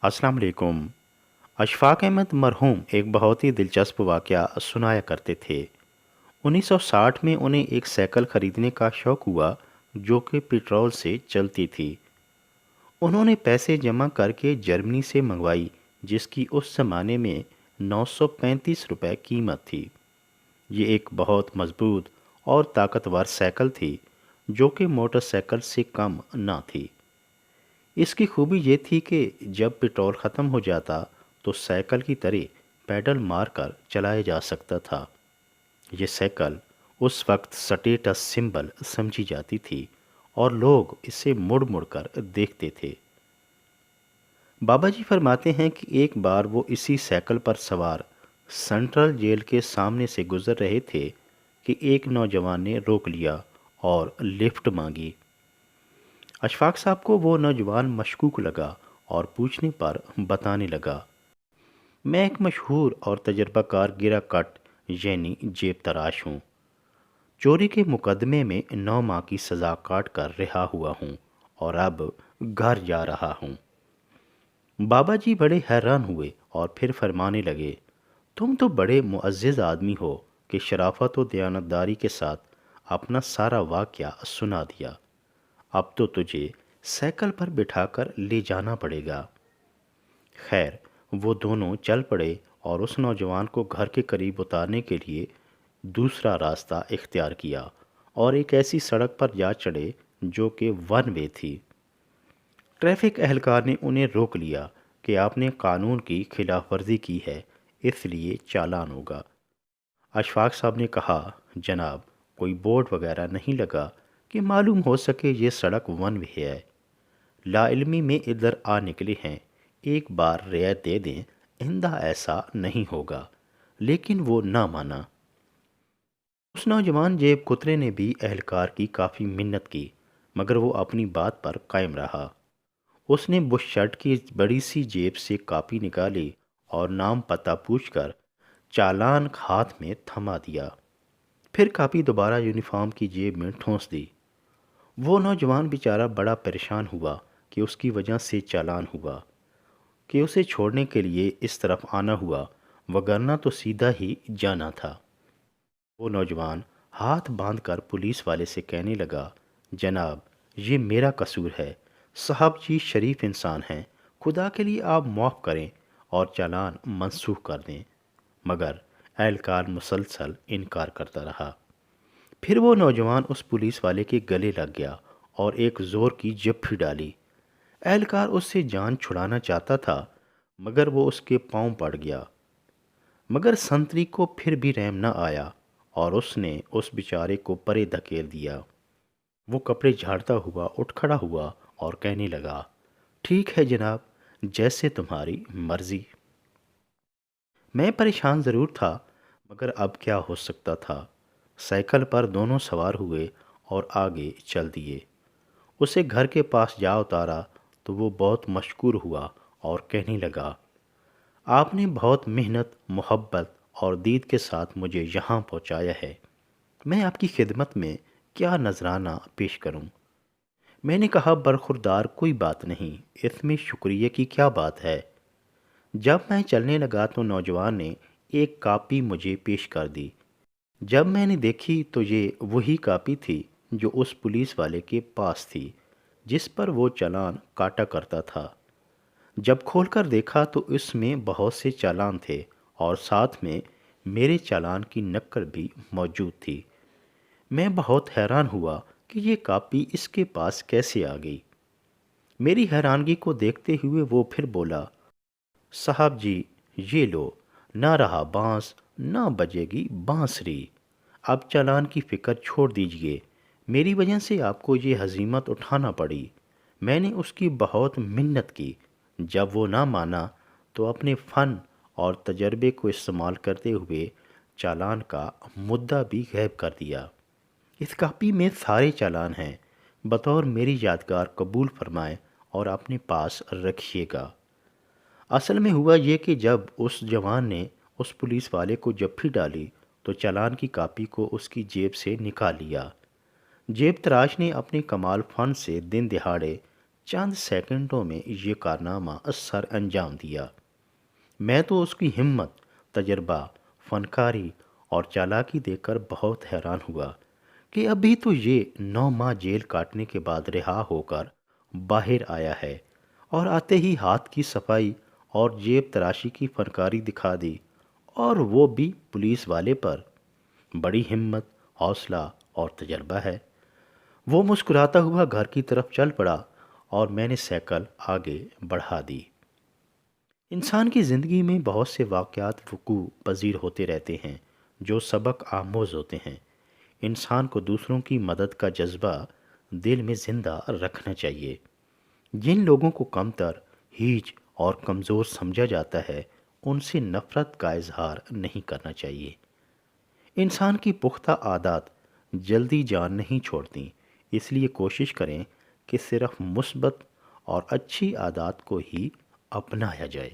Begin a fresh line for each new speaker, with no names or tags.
अस्सलाम वालेकुम। अशफाक अहमद मरहूम एक बहुत ही दिलचस्प वाक़या सुनाया करते थे। 1960 में उन्हें एक साइकिल खरीदने का शौक़ हुआ जो कि पेट्रोल से चलती थी। उन्होंने पैसे जमा करके जर्मनी से मंगवाई, जिसकी उस ज़माने में 935 रुपए कीमत थी। ये एक बहुत मजबूत और ताकतवर साइकिल थी जो कि मोटरसाइकिल से कम ना थी। इसकी खूबी ये थी कि जब पेट्रोल ख़त्म हो जाता तो साइकिल की तरह पैडल मारकर चलाया जा सकता था। ये साइकिल उस वक्त स्टेटस सिंबल समझी जाती थी और लोग इसे मुड़ मुड़ कर देखते थे। बाबा जी फरमाते हैं कि एक बार वो इसी साइकिल पर सवार सेंट्रल जेल के सामने से गुजर रहे थे कि एक नौजवान ने रोक लिया और लिफ्ट मांगी। अशफाक साहब को वो नौजवान मशकूक लगा और पूछने पर बताने लगा, मैं एक मशहूर और तजर्बाकार गिरा कट यानी जेब तराश हूँ। चोरी के मुकदमे में 9 माह की सज़ा काट कर रिहा हुआ हूँ और अब घर जा रहा हूँ। बाबा जी बड़े हैरान हुए और फिर फरमाने लगे, तुम तो बड़े मुअज़्ज़ज़ आदमी हो कि शराफत और दयानतदारी के साथ अपना सारा वाक़या सुना दिया। अब तो तुझे साइकिल पर बिठाकर ले जाना पड़ेगा। खैर, वो दोनों चल पड़े और उस नौजवान को घर के करीब उतारने के लिए दूसरा रास्ता इख्तियार किया और एक ऐसी सड़क पर जा चढ़े जो कि वन वे थी। ट्रैफिक एहलकार ने उन्हें रोक लिया कि आपने कानून की खिलाफ वर्जी की है, इसलिए चालान होगा। अशफाक साहब ने कहा, जनाब, कोई बोर्ड वगैरह नहीं लगा कि मालूम हो सके ये सड़क वन वे है। लाइल्मी में इधर आ निकले हैं, एक बार रियायत दे दें, आइंदा ऐसा नहीं होगा। लेकिन वो ना माना। उस नौजवान जेब कुतरे ने भी एहलकार की काफ़ी मिन्नत की, मगर वो अपनी बात पर कायम रहा। उसने बुश शर्ट की बड़ी सी जेब से कापी निकाली और नाम पता पूछकर चालान हाथ में थमा दिया। फिर कापी दोबारा यूनिफॉर्म की जेब में ठूंस दी। वो नौजवान बेचारा बड़ा परेशान हुआ कि उसकी वजह से चालान हुआ, कि उसे छोड़ने के लिए इस तरफ आना हुआ, वगरना तो सीधा ही जाना था। वो नौजवान हाथ बांधकर पुलिस वाले से कहने लगा, जनाब, ये मेरा कसूर है। साहब जी शरीफ इंसान हैं, खुदा के लिए आप माफ़ करें और चालान मनसूख कर दें। मगर एहलकार मुसलसल इनकार करता रहा। फिर वो नौजवान उस पुलिस वाले के गले लग गया और एक ज़ोर की जप्फी डाली। एहलकार उससे जान छुड़ाना चाहता था, मगर वो उसके पांव पड़ गया। मगर संतरी को फिर भी रहम न आया और उसने उस बेचारे को परे धकेल दिया। वो कपड़े झाड़ता हुआ उठ खड़ा हुआ और कहने लगा, ठीक है जनाब, जैसे तुम्हारी मर्जी। मैं परेशान ज़रूर था, मगर अब क्या हो सकता था। साइकिल पर दोनों सवार हुए और आगे चल दिए। उसे घर के पास जा उतारा तो वो बहुत मशकूर हुआ और कहने लगा, आपने बहुत मेहनत, मोहब्बत और दीद के साथ मुझे यहाँ पहुँचाया है। मैं आपकी खिदमत में क्या नजराना पेश करूं? मैंने कहा, बरखुरदार, कोई बात नहीं, इसमें शुक्रिया की क्या बात है। जब मैं चलने लगा तो नौजवान ने एक कापी मुझे पेश कर दी। जब मैंने देखी तो ये वही कापी थी जो उस पुलिस वाले के पास थी, जिस पर वो चालान काटा करता था। जब खोलकर देखा तो इसमें बहुत से चालान थे और साथ में मेरे चालान की नकल भी मौजूद थी। मैं बहुत हैरान हुआ कि ये कापी इसके पास कैसे आ गई। मेरी हैरानगी को देखते हुए वो फिर बोला, साहब जी, ये लो, ना रहा बांस, ना बजेगी बांसुरी। अब चालान की फिक्र छोड़ दीजिए। मेरी वजह से आपको ये हजीमत उठाना पड़ी। मैंने उसकी बहुत मिन्नत की। जब वो ना माना तो अपने फ़न और तजर्बे को इस्तेमाल करते हुए चालान का मुद्दा भी गायब कर दिया। इस कापी में सारे चालान हैं। बतौर मेरी यादगार कबूल फरमाएं और अपने पास रखिएगा। असल में हुआ ये कि जब उस जवान ने उस पुलिस वाले को जप्फी डाली तो चालान की कापी को उसकी जेब से निकाल लिया। जेब तराश ने अपने कमाल फन से दिन दिहाड़े چند سیکنڈوں میں یہ کارنامہ سر انجام دیا۔ میں تو اس کی ہمت، تجربہ، فنکاری اور چالاکی دیکھ کر بہت حیران ہوا کہ ابھی تو یہ 9 ماہ جیل کاٹنے کے بعد رہا ہو کر باہر آیا ہے، اور آتے ہی ہاتھ کی صفائی اور جیب تراشی کی فنکاری دکھا دی، اور وہ بھی پولیس والے پر۔ بڑی ہمت، حوصلہ اور تجربہ ہے۔ وہ مسکراتا ہوا گھر کی طرف چل پڑا اور میں نے سائیکل آگے بڑھا دی۔ انسان کی زندگی میں بہت سے واقعات وقوع پذیر ہوتے رہتے ہیں جو سبق آموز ہوتے ہیں۔ انسان کو دوسروں کی مدد کا جذبہ دل میں زندہ رکھنا چاہیے۔ جن لوگوں کو کمتر، ہیچ اور کمزور سمجھا جاتا ہے، ان سے نفرت کا اظہار نہیں کرنا چاہیے۔ انسان کی پختہ عادات جلدی جان نہیں چھوڑتیں، اس لیے کوشش کریں کہ صرف مثبت اور اچھی عادات کو ہی اپنایا جائے۔